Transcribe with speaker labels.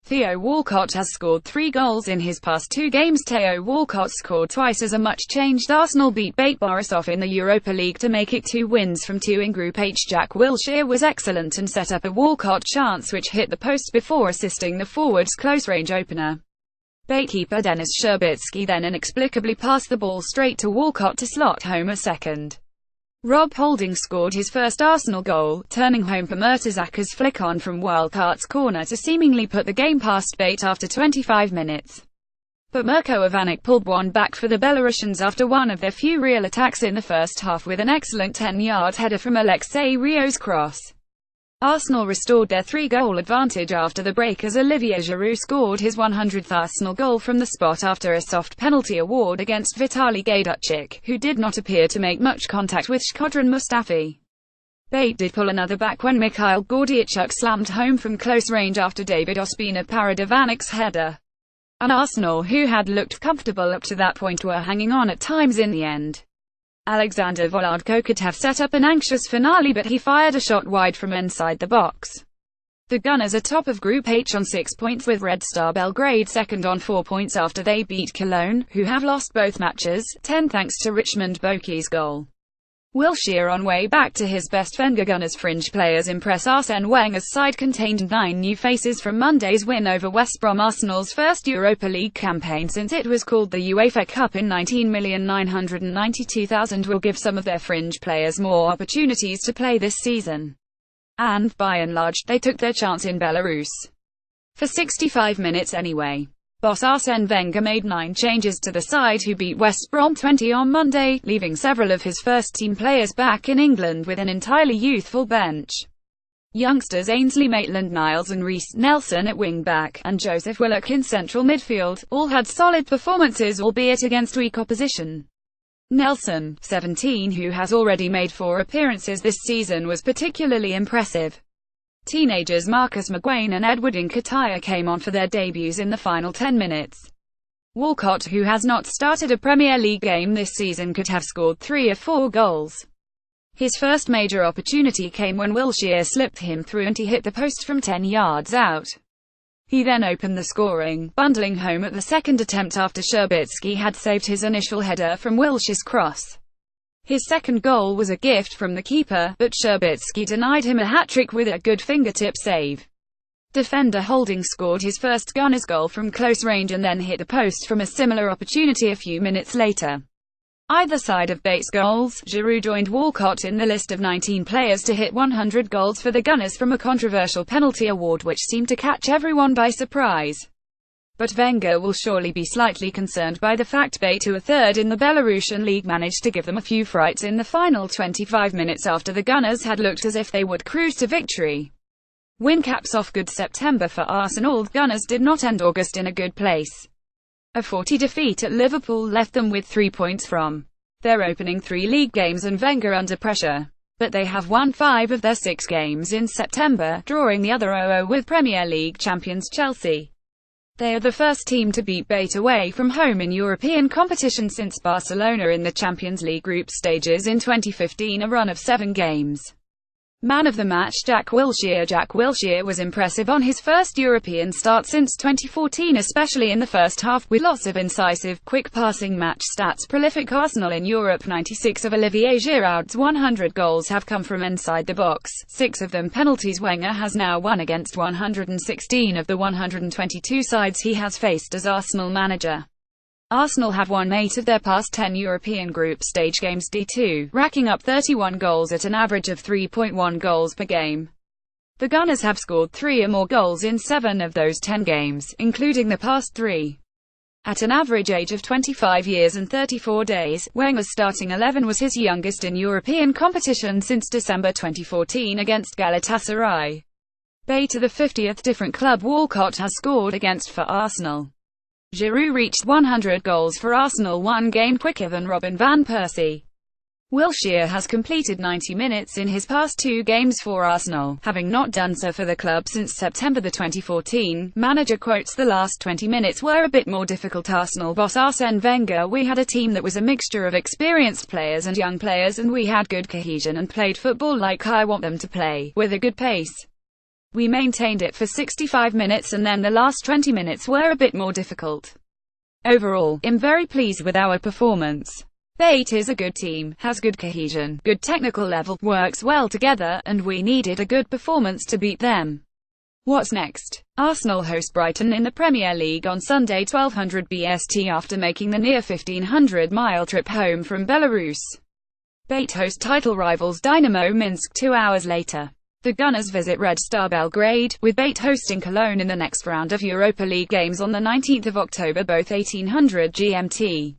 Speaker 1: Theo Walcott has scored 3 goals in his past 2 games. Theo Walcott scored twice as a much-changed Arsenal beat Bate Borisov in the Europa League to make it 2 wins from 2 in Group H. Jack Wilshere was excellent and set up a Walcott chance which hit the post before assisting the forward's close-range opener. Bate keeper Denis Sherbitsky then inexplicably passed the ball straight to Walcott to slot home a second. Rob Holding scored his first Arsenal goal, turning home for Mertezaka's flick-on from Walcott's corner to seemingly put the game past Bate after 25 minutes. But Mirko Ivanic pulled one back for the Belarusians after one of their few real attacks in the first half with an excellent 10-yard header from Alexei Rio's cross. Arsenal restored their 3-goal advantage after the break as Olivier Giroud scored his 100th Arsenal goal from the spot after a soft penalty award against Vitaly Gaiduchik, who did not appear to make much contact with Shkodran Mustafi. Bate did pull another back when Mikhail Gordiachuk slammed home from close range after David Ospina parried Ivanic's header. And Arsenal, who had looked comfortable up to that point, were hanging on at times in the end. Alexander Volodko could have set up an anxious finale, but he fired a shot wide from inside the box. The Gunners are top of Group H on 6 points, with Red Star Belgrade second on 4 points after they beat Cologne, who have lost both matches, 10 thanks to Richmond Boki's goal. Wilshere on way back to his best. Wenger Gunners fringe players impress. Arsene Wenger's side contained 9 new faces from Monday's win over West Brom, Arsenal's first Europa League campaign since it was called the UEFA Cup in 19,992,000 will give some of their fringe players more opportunities to play this season. And, by and large, they took their chance in Belarus. For 65 minutes anyway. Boss Arsene Wenger made 9 changes to the side, who beat West Brom 20 on Monday, leaving several of his first-team players back in England with an entirely youthful bench. Youngsters Ainsley Maitland-Niles and Reece Nelson at wing-back, and Joseph Willock in central midfield, all had solid performances, albeit against weak opposition. Nelson, 17, who has already made 4 appearances this season, was particularly impressive. Teenagers Marcus McGuane and Edward Nketiah came on for their debuts in the final 10 minutes. Walcott, who has not started a Premier League game this season, could have scored 3 of 4 goals. His first major opportunity came when Wilshere slipped him through and he hit the post from 10 yards out. He then opened the scoring, bundling home at the second attempt after Sherbitsky had saved his initial header from Wilshere's cross. His second goal was a gift from the keeper, but Sherbitsky denied him a hat-trick with a good fingertip save. Defender Holding scored his first Gunners goal from close range and then hit the post from a similar opportunity a few minutes later. Either side of Bate's goals, Giroud joined Walcott in the list of 19 players to hit 100 goals for the Gunners from a controversial penalty award which seemed to catch everyone by surprise. But Wenger will surely be slightly concerned by the fact Bate, who are third in the Belarusian league, managed to give them a few frights in the final 25 minutes after the Gunners had looked as if they would cruise to victory. Win caps off good September for Arsenal. Gunners did not end August in a good place. A 40 defeat at Liverpool left them with 3 points from their opening 3 league games and Wenger under pressure. But they have won 5 of their 6 games in September, drawing the other 0-0 with Premier League champions Chelsea. They are the first team to beat Bate away from home in European competition since Barcelona in the Champions League group stages in 2015, a run of 7 games. Man of the match Jack Wilshere. Jack Wilshere was impressive on his first European start since 2014, especially in the first half, with lots of incisive, quick passing match stats. Prolific Arsenal in Europe. 96 of Olivier Giroud's 100 goals have come from inside the box, 6 of them penalties. Wenger has now won against 116 of the 122 sides he has faced as Arsenal manager. Arsenal have won 8 of their past 10 European group stage games D2, racking up 31 goals at an average of 3.1 goals per game. The Gunners have scored 3 or more goals in 7 of those 10 games, including the past 3. At an average age of 25 years and 34 days, Wenger's starting 11 was his youngest in European competition since December 2014 against Galatasaray. Bate, the 50th different club Walcott has scored against for Arsenal. Giroud reached 100 goals for Arsenal 1 game quicker than Robin van Persie. Wilshere has completed 90 minutes in his past 2 games for Arsenal, having not done so for the club since September 2014. Manager quotes: "The last 20 minutes were a bit more difficult." Arsenal boss Arsene Wenger: "We had a team that was a mixture of experienced players and young players, and we had good cohesion and played football like I want them to play, with a good pace. We maintained it for 65 minutes and then the last 20 minutes were a bit more difficult. Overall, I'm very pleased with our performance. Bate is a good team, has good cohesion, good technical level, works well together, and we needed a good performance to beat them. What's next? Arsenal host Brighton in the Premier League on Sunday 1200 BST after making the near 1500-mile trip home from Belarus. Bate host title rivals Dynamo Minsk 2 hours later. The Gunners visit Red Star Belgrade, with Bate hosting Cologne in the next round of Europa League games on the 19th of October, both 1800 GMT.